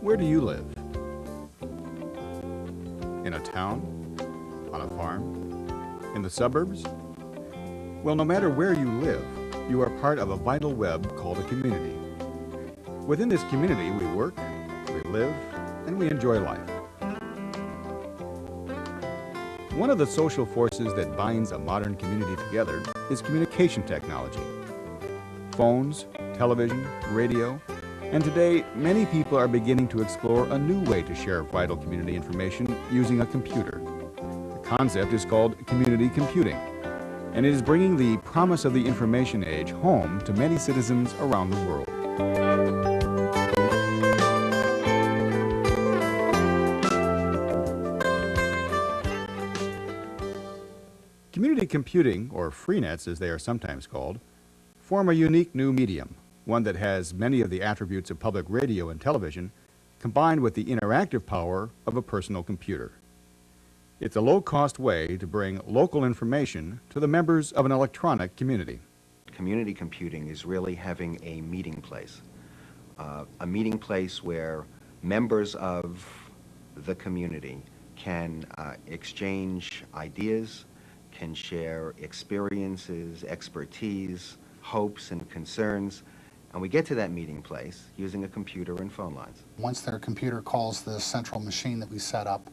Where do you live? In a town? On a farm? In the suburbs? Well, no matter where you live, you are part of a vital web called a community. Within this community, we work, we live, and we enjoy life. One of the social forces that binds a modern community together is communication technology. Phones, television, radio, and today many people are beginning to explore a new way to share vital community information using a computer. The concept is called community computing, and it is bringing the promise of the information age home to many citizens around the world. Community computing, or FreeNets as they are sometimes called, form a unique new medium, one that has many of the attributes of public radio and television, combined with the interactive power of a personal computer. It's a low-cost way to bring local information to the members of an electronic community. Community computing is really having a meeting place where members of the community can exchange ideas, can share experiences, expertise, hopes and concerns, and we get to that meeting place using a computer and phone lines. Once their computer calls the central machine that we set up,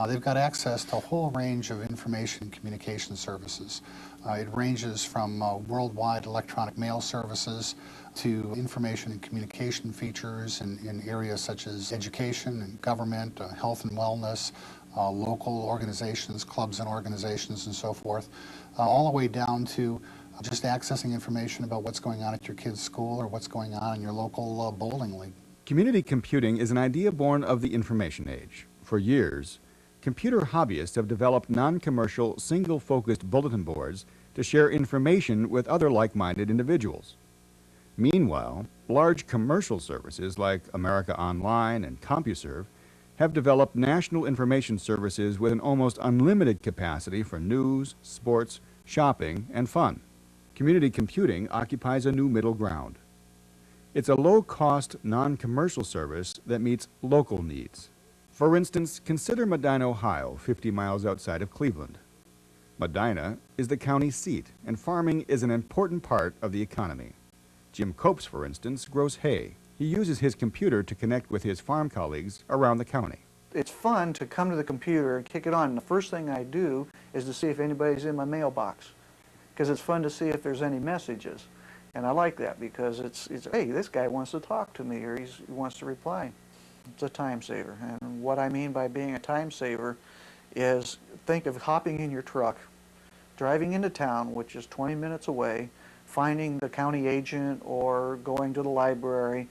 they've got access to a whole range of information and communication services. It ranges from worldwide electronic mail services to information and communication features in areas such as education and government, health and wellness, local organizations, clubs and organizations and so forth, all the way down to just accessing information about what's going on at your kid's school or what's going on in your local bowling league. Community computing is an idea born of the information age. For years, computer hobbyists have developed non-commercial, single-focused bulletin boards to share information with other like-minded individuals. Meanwhile, large commercial services like America Online and CompuServe have developed national information services with an almost unlimited capacity for news, sports, shopping, and fun. Community computing occupies a new middle ground. It's a low-cost, non-commercial service that meets local needs. For instance, consider Medina, Ohio, 50 miles outside of Cleveland. Medina is the county seat, and farming is an important part of the economy. Jim Copes, for instance, grows hay. He uses his computer to connect with his farm colleagues around the county. It's fun to come to the computer and kick it on, and the first thing I do is to see if anybody's in my mailbox, because it's fun to see if there's any messages. And I like that because it's hey, this guy wants to talk to me, or he wants to reply. It's a time saver. And what I mean by being a time saver is, think of hopping in your truck, driving into town, which is 20 minutes away, finding the county agent or going to the library,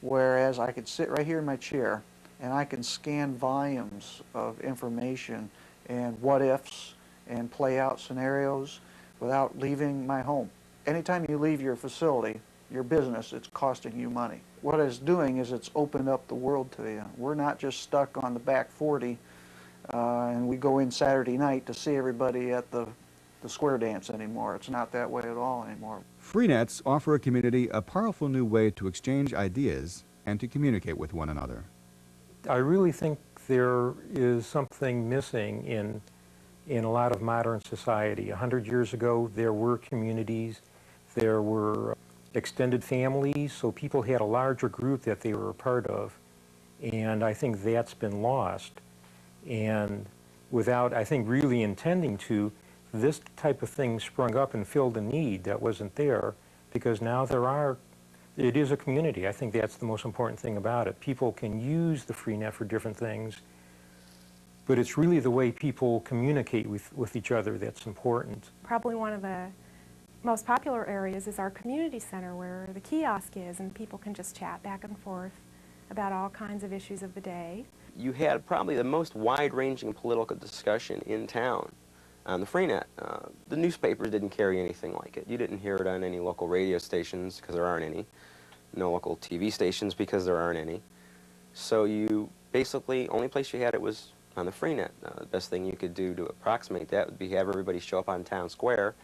whereas I could sit right here in my chair and I can scan volumes of information and what-ifs and play out scenarios without leaving my home. Anytime you leave your facility, your business, it's costing you money. What it's doing is it's opened up the world to you. We're not just stuck on the back 40 and we go in Saturday night to see everybody at the square dance anymore. It's not that way at all anymore. FreeNets offer a community a powerful new way to exchange ideas and to communicate with one another. I really think there is something missing in a lot of modern society. 100 years ago, there were communities, there were extended families, so people had a larger group that they were a part of, and I think that's been lost. And without, I think, really intending to, this type of thing sprung up and filled a need that wasn't there, because now it is a community. I think that's the most important thing about it. People can use the FreeNet for different things, but it's really the way people communicate with each other that's important. Probably one of the most popular areas is our community center, where the kiosk is, and people can just chat back and forth about all kinds of issues of the day. You had probably the most wide-ranging political discussion in town on the FreeNet. The newspapers didn't carry anything like it. You didn't hear it on any local radio stations because there aren't any. No local TV stations because there aren't any. So you basically, only place you had it was on the FreeNet. The best thing you could do to approximate that would be have everybody show up on town square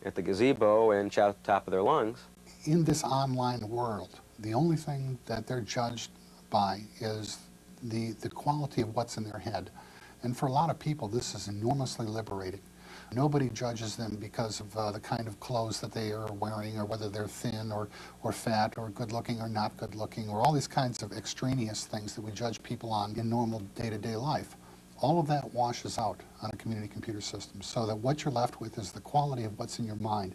at the gazebo and shout at the top of their lungs. In this online world, the only thing that they're judged by is the quality of what's in their head. And for a lot of people, this is enormously liberating. Nobody judges them because of the kind of clothes that they are wearing, or whether they're thin or fat or good looking or not good looking, or all these kinds of extraneous things that we judge people on in normal day-to-day life. All of that washes out on a community computer system, so that what you're left with is the quality of what's in your mind.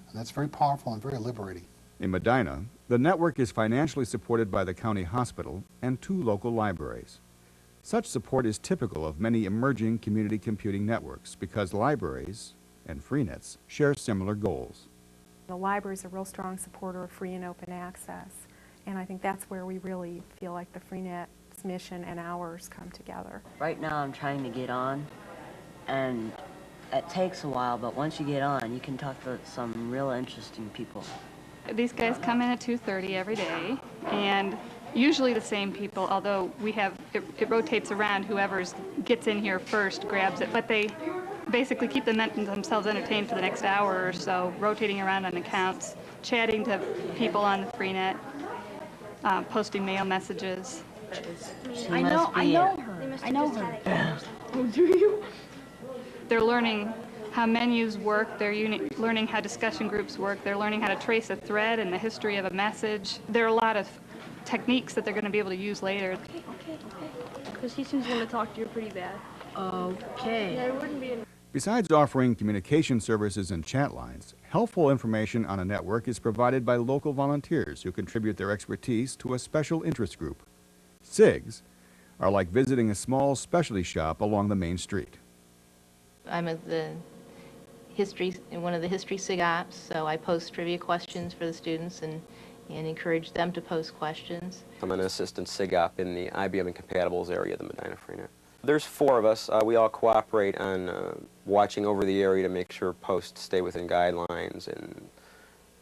And that's very powerful and very liberating. In Medina, the network is financially supported by the county hospital and 2 local libraries. Such support is typical of many emerging community computing networks because libraries and FreeNets share similar goals. The library is a real strong supporter of free and open access, and I think that's where we really feel like the FreeNet's mission and ours come together. Right now I'm trying to get on, and it takes a while, but once you get on, you can talk to some real interesting people. These guys come in at 2:30 every day, and usually the same people, although we have, it rotates around, whoever gets in here first grabs it, but they basically keep themselves entertained for the next hour or so, rotating around on accounts, chatting to people on the FreeNet, posting mail messages. I know her. Oh, do you? They're learning how menus work, they're learning how discussion groups work, they're learning how to trace a thread and the history of a message. There are a lot of techniques that they're going to be able to use later. Okay. Because he seems to want to talk to you pretty bad. Okay. Yeah, it wouldn't be an Besides offering communication services and chat lines, helpful information on a network is provided by local volunteers who contribute their expertise to a special interest group. SIGs are like visiting a small specialty shop along the main street. I'm at one of the history SIG ops, so I post trivia questions for the students and encourage them to post questions. I'm an assistant SIG op in the IBM and compatibles area of the Medina FreeNet. There's 4 of us. We all cooperate on watching over the area to make sure posts stay within guidelines and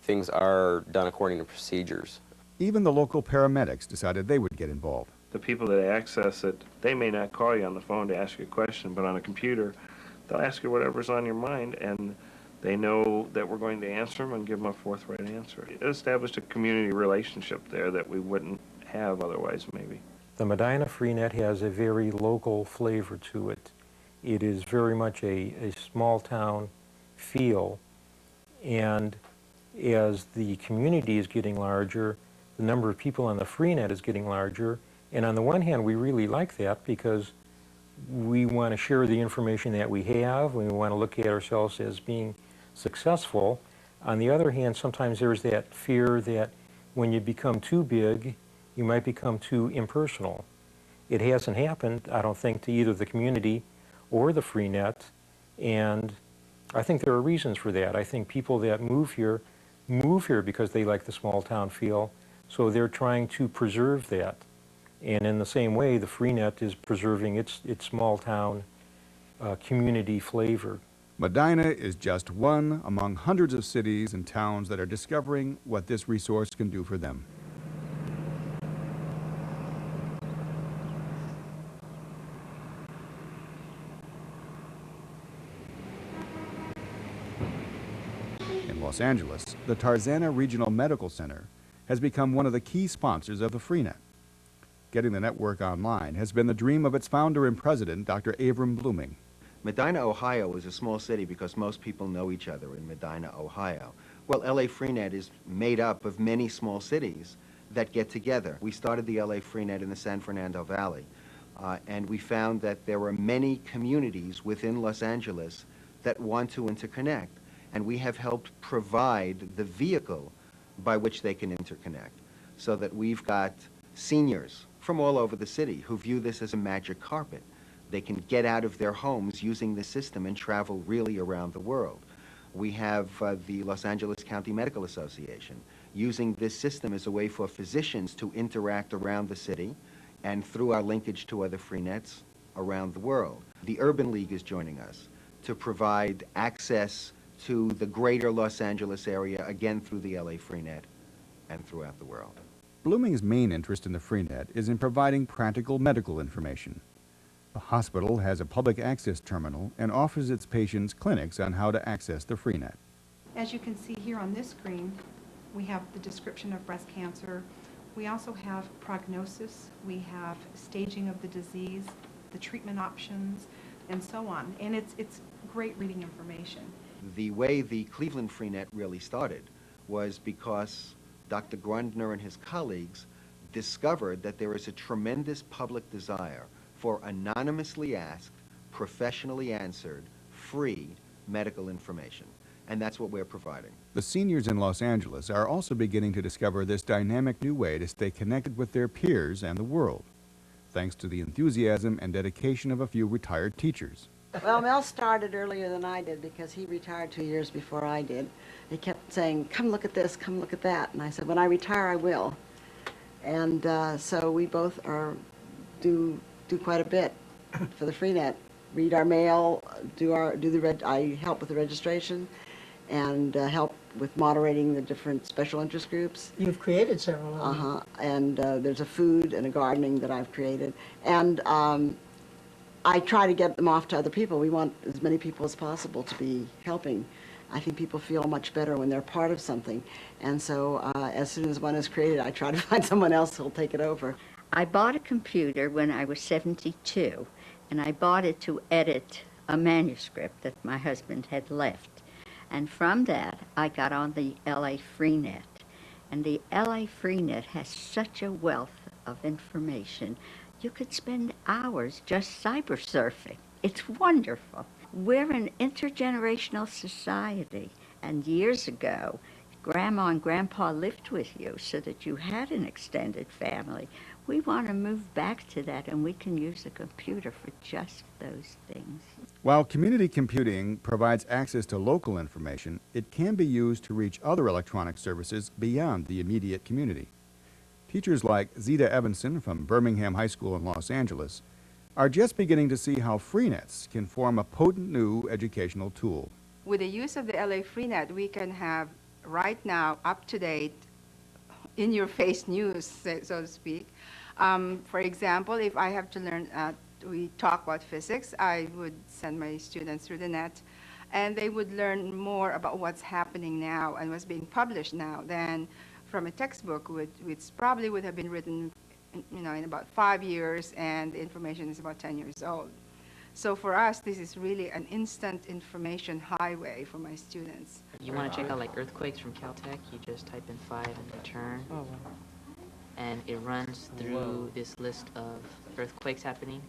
things are done according to procedures. Even the local paramedics decided they would get involved. The people that access it, they may not call you on the phone to ask you a question, but on a computer, they'll ask you whatever's on your mind, and they know that we're going to answer them and give them a forthright answer. It established a community relationship there that we wouldn't have otherwise, maybe. The Medina FreeNet has a very local flavor to it. It is very much a small town feel, and as the community is getting larger, the number of people on the FreeNet is getting larger, and on the one hand we really like that because we want to share the information that we have, we want to look at ourselves as being successful. On the other hand, sometimes there's that fear that when you become too big, you might become too impersonal. It hasn't happened, I don't think, to either the community or the FreeNet, and I think there are reasons for that. I think people that move here because they like the small town feel, so they're trying to preserve that. And in the same way, the FreeNet is preserving its small town community flavor. Medina is just one among hundreds of cities and towns that are discovering what this resource can do for them. In Los Angeles, the Tarzana Regional Medical Center has become one of the key sponsors of the FreeNet. Getting the network online has been the dream of its founder and president, Dr. Abram Blooming. Medina, Ohio is a small city because most people know each other in Medina, Ohio. Well, LA FreeNet is made up of many small cities that get together. We started the LA FreeNet in the San Fernando Valley, and we found that there are many communities within Los Angeles that want to interconnect, and we have helped provide the vehicle by which they can interconnect, so that we've got seniors from all over the city who view this as a magic carpet. They can get out of their homes using the system and travel really around the world. We have the Los Angeles County Medical Association using this system as a way for physicians to interact around the city and through our linkage to other FreeNets around the world. The Urban League is joining us to provide access to the greater Los Angeles area, again through the LA FreeNet and throughout the world. Blooming's main interest in the FreeNet is in providing practical medical information. The hospital has a public access terminal and offers its patients clinics on how to access the FreeNet. As you can see here on this screen, we have the description of breast cancer. We also have prognosis, we have staging of the disease, the treatment options, and so on. And it's great reading information. The way the Cleveland FreeNet really started was because Dr. Grundner and his colleagues discovered that there is a tremendous public desire for anonymously asked, professionally answered, free medical information. And that's what we're providing. The seniors in Los Angeles are also beginning to discover this dynamic new way to stay connected with their peers and the world, thanks to the enthusiasm and dedication of a few retired teachers. Well, Mel started earlier than I did because he retired 2 years before I did. He kept saying, come look at this, come look at that. And I said, when I retire, I will. And so we both do quite a bit for the FreeNet. Read our mail, I help with the registration, and help with moderating the different special interest groups. You've created several of them. And there's a food and a gardening that I've created. And I try to get them off to other people. We want as many people as possible to be helping. I think people feel much better when they're part of something. And so as soon as one is created, I try to find someone else who'll take it over. I bought a computer when I was 72, and I bought it to edit a manuscript that my husband had left. And from that, I got on the LA FreeNet. And the LA FreeNet has such a wealth of information. You could spend hours just cyber surfing. It's wonderful. We're an intergenerational society, and years ago, Grandma and Grandpa lived with you so that you had an extended family. We want to move back to that, and we can use a computer for just those things. While community computing provides access to local information, it can be used to reach other electronic services beyond the immediate community. Teachers like Zita Evanson from Birmingham High School in Los Angeles are just beginning to see how FreeNets can form a potent new educational tool. With the use of the LA FreeNet, we can have right now up-to-date, in-your-face news, so to speak. For example, if I have to learn, we talk about physics, I would send my students through the net, and they would learn more about what's happening now and what's being published now than from a textbook, which probably would have been written in about 5 years, and the information is about 10 years old. So for us, this is really an instant information highway for my students. You want to check out like earthquakes from Caltech, you just type in 5 and return. Oh, wow. And it runs through this list of earthquakes happening.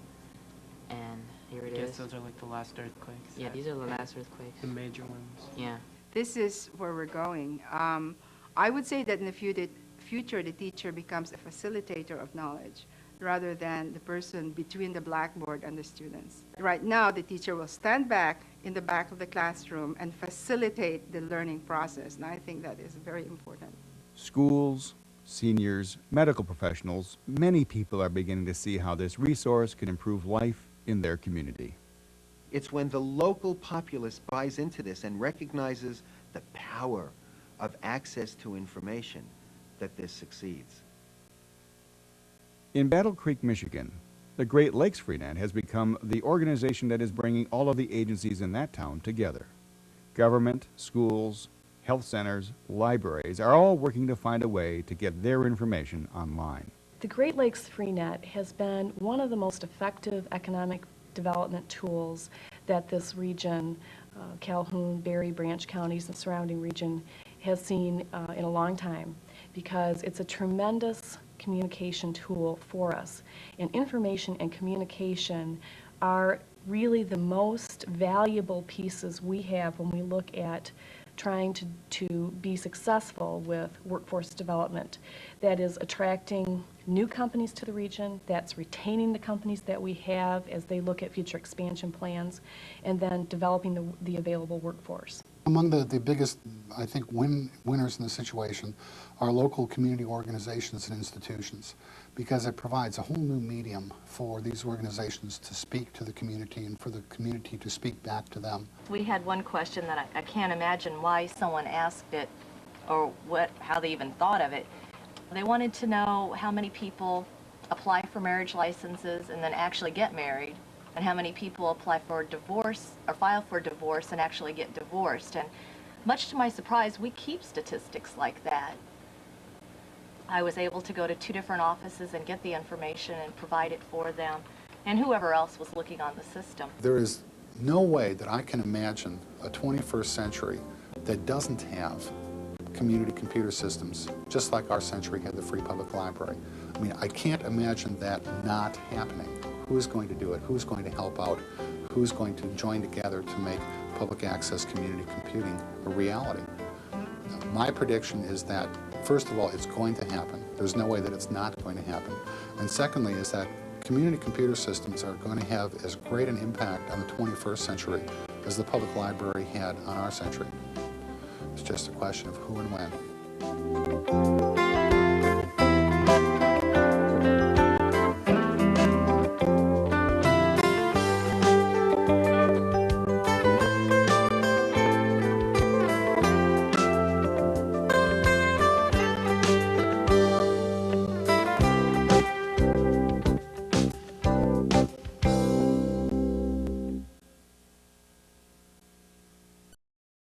And here it is. Those are like the last earthquakes. Yeah, these are the last earthquakes. The major ones. Yeah. This is where we're going. I would say that in the future, the teacher becomes a facilitator of knowledge rather than the person between the blackboard and the students. Right now, the teacher will stand back in the back of the classroom and facilitate the learning process, and I think that is very important. Schools, seniors, medical professionals, many people are beginning to see how this resource can improve life in their community. It's when the local populace buys into this and recognizes the power of access to information that this succeeds. In Battle Creek, Michigan, the Great Lakes FreeNet has become the organization that is bringing all of the agencies in that town together. Government, schools, health centers, libraries are all working to find a way to get their information online. The Great Lakes FreeNet has been one of the most effective economic development tools that this region, Calhoun, Berry, Branch counties, and surrounding region, has seen in a long time, because it's a tremendous communication tool for us. And information and communication are really the most valuable pieces we have when we look at trying to be successful with workforce development. That is attracting new companies to the region, that's retaining the companies that we have as they look at future expansion plans, and then developing the available workforce. Among the biggest, I think, winners in the situation are local community organizations and institutions, because it provides a whole new medium for these organizations to speak to the community and for the community to speak back to them. We had one question that I can't imagine why someone asked it or how they even thought of it. They wanted to know how many people apply for marriage licenses and then actually get married, and how many people apply for divorce or file for divorce and actually get divorced. And much to my surprise, we keep statistics like that. I was able to go to 2 different offices and get the information and provide it for them, and whoever else was looking on the system. There is no way that I can imagine a 21st century that doesn't have community computer systems, just like our century had the Free Public Library. I mean, I can't imagine that not happening. Who's going to do it? Who's going to help out? Who's going to join together to make public access community computing a reality? My prediction is that, first of all, it's going to happen. There's no way that it's not going to happen. And secondly is that community computer systems are going to have as great an impact on the 21st century as the public library had on our century. It's just a question of who and when.